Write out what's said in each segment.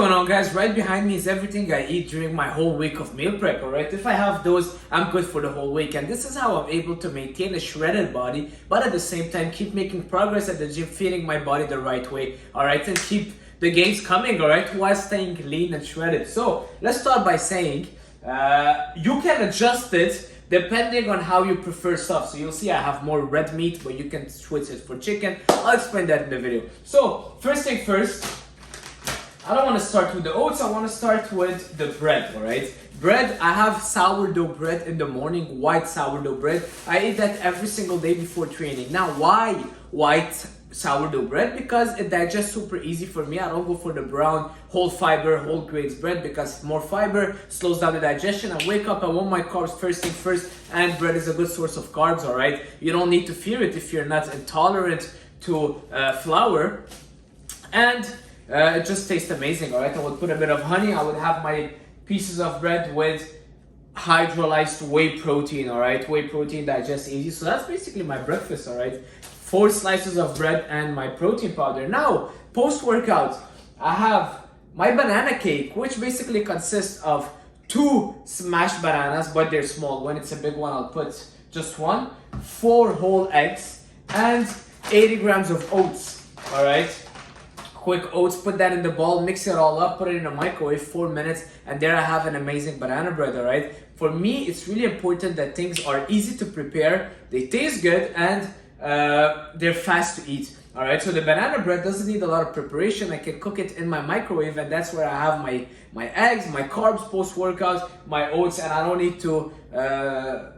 going on, guys? Right behind me is everything I eat during my whole week of meal prep, alright? If I have those, I'm good for the whole week. And this is how I'm able to maintain a shredded body, but at the same time keep making progress at the gym, feeding my body the right way, alright? And keep the gains coming, alright? While staying lean and shredded. So let's start by saying you can adjust it depending on how you prefer stuff. So you'll see I have more red meat, but you can switch it for chicken. I'll explain that in the video. So first thing first, I don't want to start with the oats, I want to start with the bread, alright? Bread, I have sourdough bread in the morning, white sourdough bread. I eat that every single day before training. Now, why white sourdough bread? Because it digests super easy for me. I don't go for the brown, whole fiber, whole grains bread because more fiber slows down the digestion. I wake up, I want my carbs first thing first, and bread is a good source of carbs, alright? You don't need to fear it if you're not intolerant to flour. And it just tastes amazing, alright? I would put a bit of honey. I would have my pieces of bread with hydrolyzed whey protein, alright? Whey protein digests easy. So that's basically my breakfast, alright? 4 slices of bread and my protein powder. Now, post-workout, I have my banana cake, which basically consists of 2 smashed bananas, but they're small. When it's a big one, I'll put just 1, 4 whole eggs, and 80 grams of oats, alright? Quick oats, put that in the bowl, mix it all up, put it in a microwave, 4 minutes, and there I have an amazing banana bread, alright? For me, it's really important that things are easy to prepare, they taste good, and they're fast to eat, alright? So the banana bread doesn't need a lot of preparation. I can cook it in my microwave, and that's where I have my eggs, my carbs post-workout, my oats, and I don't need to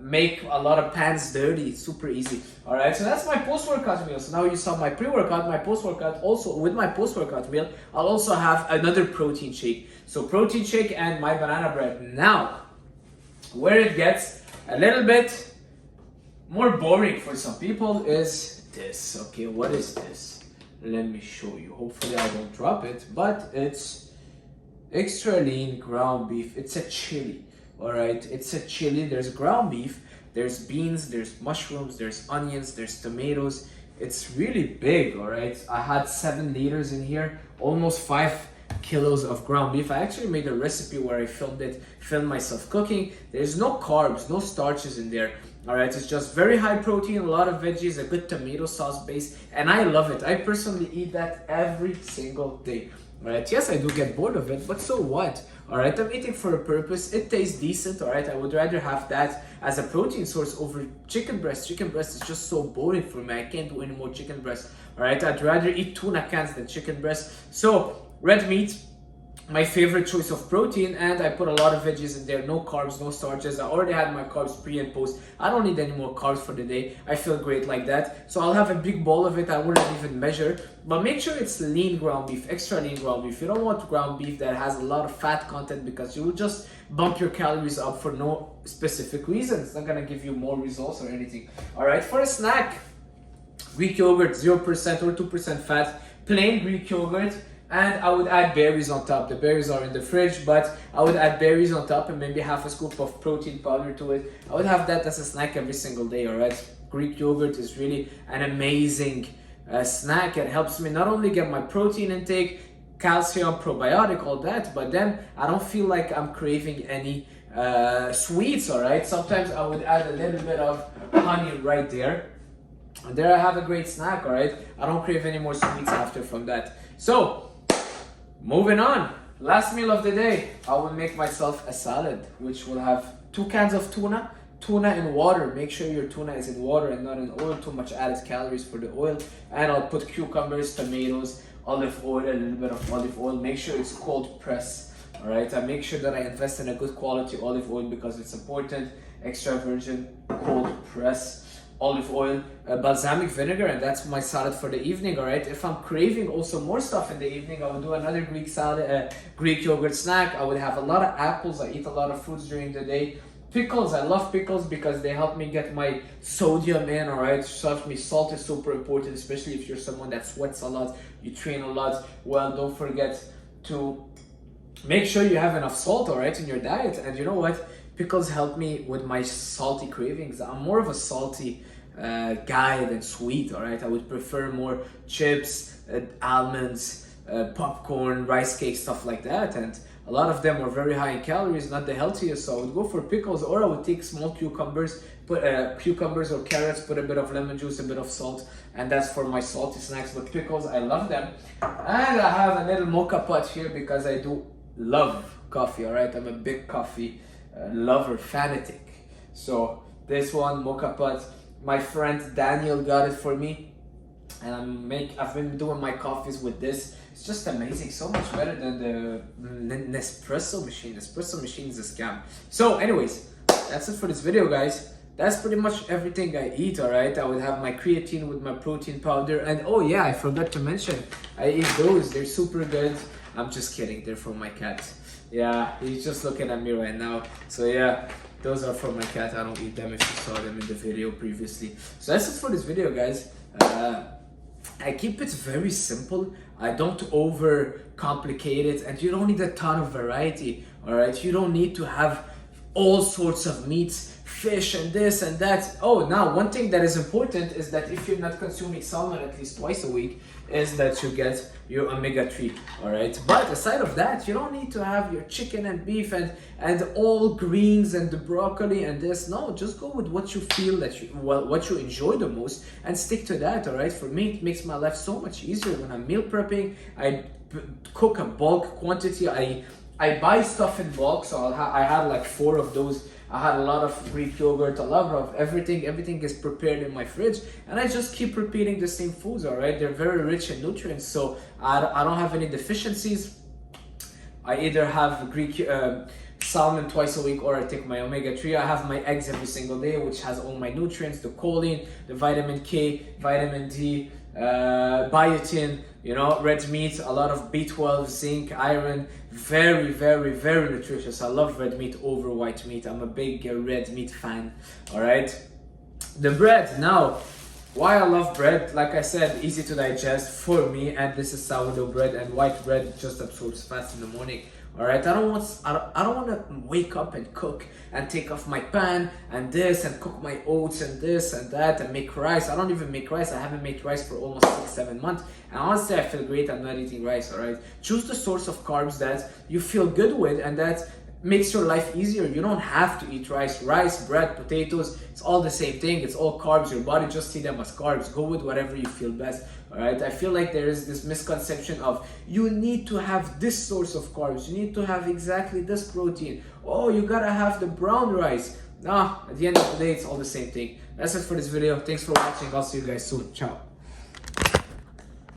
make a lot of pans dirty. It's super easy, alright? So that's my post-workout meal. So now you saw my pre-workout, my post-workout. Also, with my post-workout meal, I'll also have another protein shake. So protein shake and my banana bread. Now, where it gets a little bit more boring for some people is this. Okay, what is this? Let me show you. Hopefully I don't drop it, but it's extra lean ground beef. It's a chili, all right? It's a chili. There's ground beef, there's beans, there's mushrooms, there's onions, there's tomatoes. It's really big, all right? I had 7 liters in here, almost 5 kilos of ground beef. I actually made a recipe where I filmed myself cooking. There's no carbs, no starches in there. All right, it's just very high protein, a lot of veggies, a good tomato sauce base, and I love it. I personally eat that every single day. All right, yes, I do get bored of it, but so what? All right, I'm eating for a purpose. It tastes decent. All right, I would rather have that as a protein source over chicken breast. Chicken breast is just so boring for me. I can't do any more chicken breast. All right, I'd rather eat tuna cans than chicken breast. So red meat, my favorite choice of protein, and I put a lot of veggies in there. No carbs, no starches. I already had my carbs pre and post. I don't need any more carbs for the day. I feel great like that. So I'll have a big bowl of it. I wouldn't even measure, but make sure it's lean ground beef, extra lean ground beef. You don't want ground beef that has a lot of fat content because you will just bump your calories up for no specific reason. It's not gonna give you more results or anything. All right, for a snack, Greek yogurt, 0% or 2% fat, plain Greek yogurt. And I would add berries on top. The berries are in the fridge, but I would add berries on top and maybe half a scoop of protein powder to it. I would have that as a snack every single day, all right? Greek yogurt is really an amazing snack. It helps me not only get my protein intake, calcium, probiotic, all that, but then I don't feel like I'm craving any sweets, all right? Sometimes I would add a little bit of honey right there. And there I have a great snack, all right? I don't crave any more sweets after from that. So, moving on, last meal of the day, I will make myself a salad, which will have 2 cans of tuna in water. Make sure your tuna is in water and not in oil, too much added calories for the oil. And I'll put cucumbers, tomatoes, olive oil, a little bit of olive oil. Make sure it's cold pressed, all right? I make sure that I invest in a good quality olive oil because it's important. Extra virgin, cold press olive oil, balsamic vinegar, and that's my salad for the evening, all right? If I'm craving also more stuff in the evening, I would do another Greek salad, Greek yogurt snack. I would have a lot of apples. I eat a lot of fruits during the day. Pickles, I love pickles because they help me get my sodium in, all right? Salt is super important, especially if you're someone that sweats a lot, you train a lot. Well, don't forget to make sure you have enough salt, all right, in your diet. And you know what? Pickles help me with my salty cravings. I'm more of a salty guy than sweet, all right? I would prefer more chips, almonds, popcorn, rice cake, stuff like that, and a lot of them were very high in calories, not the healthiest. So I would go for pickles, or I would take small cucumbers, put cucumbers or carrots, put a bit of lemon juice, a bit of salt, and that's for my salty snacks. But pickles, I love them. And I have a little mocha pot here because I do love coffee. All right, I'm a big coffee lover, fanatic. So this one, mocha pot, my friend Daniel got it for me, and I've been doing my coffees with this. It's just amazing, so much better than the Nespresso machine. Espresso machine is a scam. So anyways, that's it for this video, guys. That's pretty much everything I eat. All right, I would have my creatine with my protein powder, and oh yeah, I forgot to mention, I eat those. They're super good. I'm just kidding, they're for my cat. Yeah, he's just looking at me right now. So yeah, those are for my cat. I don't eat them if you saw them in the video previously. So that's it for this video, guys. I keep it very simple. I don't overcomplicate it, and you don't need a ton of variety. All right, you don't need to have all sorts of meats, fish, and this and that. Oh, now one thing that is important is that if you're not consuming salmon at least twice a week, is that you get your omega-3. All right, but aside of that, you don't need to have your chicken and beef and all greens and the broccoli and this. No, just go with what you feel that what you enjoy the most, and stick to that. All right, for me, it makes my life so much easier when I'm meal prepping. I cook a bulk quantity. I buy stuff in bulk, so I had like 4 of those. I had a lot of Greek yogurt, a lot of everything. Everything is prepared in my fridge, and I just keep repeating the same foods. All right, they're very rich in nutrients, so I don't have any deficiencies. I either have Greek salmon twice a week, or I take my omega-3. I have my eggs every single day, which has all my nutrients, the choline, the vitamin K, vitamin D, biotin, you know, red meat, a lot of B12, zinc, iron. Very, very, very nutritious. I love red meat over white meat. I'm a big red meat fan. All right, the bread. Now, why I love bread, like I said, easy to digest for me, and this is sourdough bread, and white bread just absorbs fast in the morning. All right, I don't want to wake up and cook and take off my pan and this and cook my oats and this and that and make rice. I don't even make rice. I haven't made rice for almost 6-7 months, and honestly I feel great. I'm not eating rice. All right, choose the source of carbs that you feel good with and that makes your life easier. You don't have to eat rice, bread, potatoes. It's all the same thing. It's all carbs. Your body just see them as carbs. Go with whatever you feel best. All right, I feel like there is this misconception of you need to have this source of carbs, you need to have exactly this protein, oh, you gotta have the brown rice. Nah, at the end of the day, it's all the same thing. That's it for this video. Thanks for watching. I'll see you guys soon. Ciao.